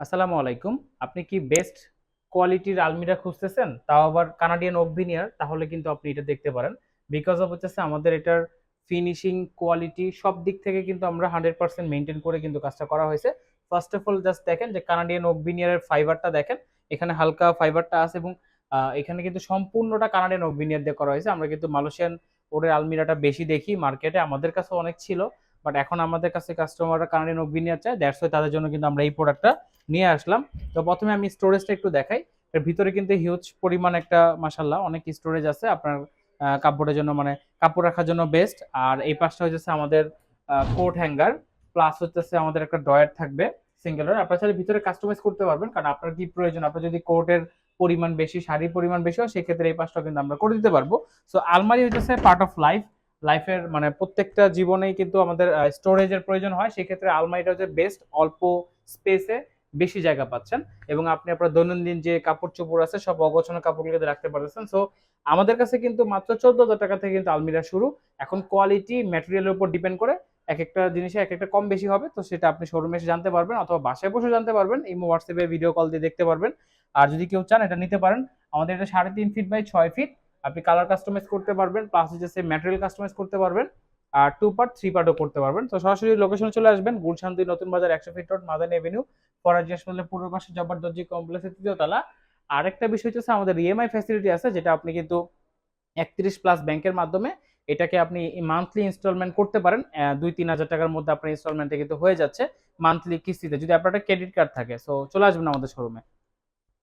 আসসালামু আলাইকুম। আপনি কি বেস্ট কোয়ালিটির আলমিরা খুঁজতেছেন, তাও আবার কানাডিয়ান ওক ভিনিয়ার? তাহলে কিন্তু আপনি এটা দেখতে পারেন। বিকজ অফ হচ্ছে আমাদের এটার ফিনিশিং কোয়ালিটি সব দিক থেকে কিন্তু আমরা 100% মেনটেন করে কিন্তু কাজটা করা হয়েছে। ফার্স্ট অফ অল জাস্ট দেখেন যে কানাডিয়ান ওক ভিনিয়ারের ফাইবারটা দেখেন, এখানে হালকা ফাইবারটা আছে এবং এখানে কিন্তু সম্পূর্ণটা কানাডিয়ান ওক ভিনিয়ার দিয়ে করা হয়েছে। আমরা কিন্তু মালয়েশিয়ান ওরের আলমিরাটা বেশি দেখি মার্কেটে, আমাদের কাছে অনেক ছিল, বাট এখন আমাদের কাছে কাস্টমাররা কানাডিয়ান ওক ভিনিয়ার চায়, দ্যাটস ওয়াই তাদের জন্য কিন্তু আমরা এই প্রোডাক্টটা নিয়ে আসলাম। তো প্রথমে আমি স্টোরেজটা একটু দেখাই। এর ভিতরে কিন্তু হিউজ পরিমাণ একটা মাশাআল্লাহ অনেক স্টোরেজ আছে আপনার কাপড়ের জন্য, মানে কাপড় রাখার জন্য বেস্ট। আর এই পাশটা হচ্ছে আমাদের কোট হ্যাঙ্গার, প্লাস হচ্ছে আমাদের একটা ড্রয়ার থাকবে সিঙ্গেলের। আপনার চাইলে ভিতরে কাস্টমাইজ করতে পারবেন, কারণ আপনার কি প্রয়োজন, আপনার যদি কোটের পরিমাণ বেশি, শাড়ির পরিমাণ বেশি হয়, সেক্ষেত্রে এই পাশটা কিন্তু আমরা করে দিতে পারবো। সো আলমারি হচ্ছে পার্ট অফ লাইফের মানে প্রত্যেকটা জীবনেই কিন্তু আমাদের স্টোরেজের প্রয়োজন হয়। সেক্ষেত্রে আলমারিটা হচ্ছে বেস্ট, অল্প স্পেসে বেশি জায়গা পাচ্ছেন এবং আপনি আপনার দৈনন্দিন যে কাপড় চোপড় আছে সব অগোছানো কাপড়গুলোকে রাখতে পারতেছেন। সো আমাদের কাছে কিন্তু মাত্র 14,000 টাকা থেকে কিন্তু আলমিরা শুরু। এখন কোয়ালিটি ম্যাটেরিয়ালের উপর ডিপেন্ড করে এক একটা জিনিসে এক একটা কম বেশি হবে, তো সেটা আপনি শোরুমে এসে জানতে পারবেন অথবা বাসায় বসে জানতে পারবেন, ইমো হোয়াটসঅ্যাপে ভিডিও কল দিয়ে দেখতে পারবেন। আর যদি কেউ চান এটা নিতে পারেন, আমাদের এটা 3.5 ফিট বাই 6 ফিট। আপনি কালার কাস্টমাইজ করতে পারবেন, প্লাস হচ্ছে ম্যাটেরিয়াল কাস্টমাইজ করতে পারবেন, আর 2 পার্ট 3 পার্টও করতে পারবেন। তো সরাসরি লোকেশন চলে আসবেন গুলশান 2 নতুন বাজার 100 fit road Madani Avenue, Faraji হাসপাতালের পূর্ব পাশে জব্বার দর্জি কমপ্লেক্সের 3য় তলা। আরেকটা বিষয় হচ্ছে আমাদের ইএমআই ফ্যাসিলিটি আছে, যেটা আপনি কিন্তু 31+ ব্যাংকের মাধ্যমে এটাকে আপনি মান্থলি ইনস্টলমেন্ট করতে পারেন। 2-3 হাজার টাকার মধ্যে আপনার ইনস্টলমেন্টে কিন্তু হয়ে যাচ্ছে মান্থলি কিস্তিতে, যদি আপনার একটা ক্রেডিট কার্ড থাকে। সো চলে আসবেন আমাদের শোরুমে।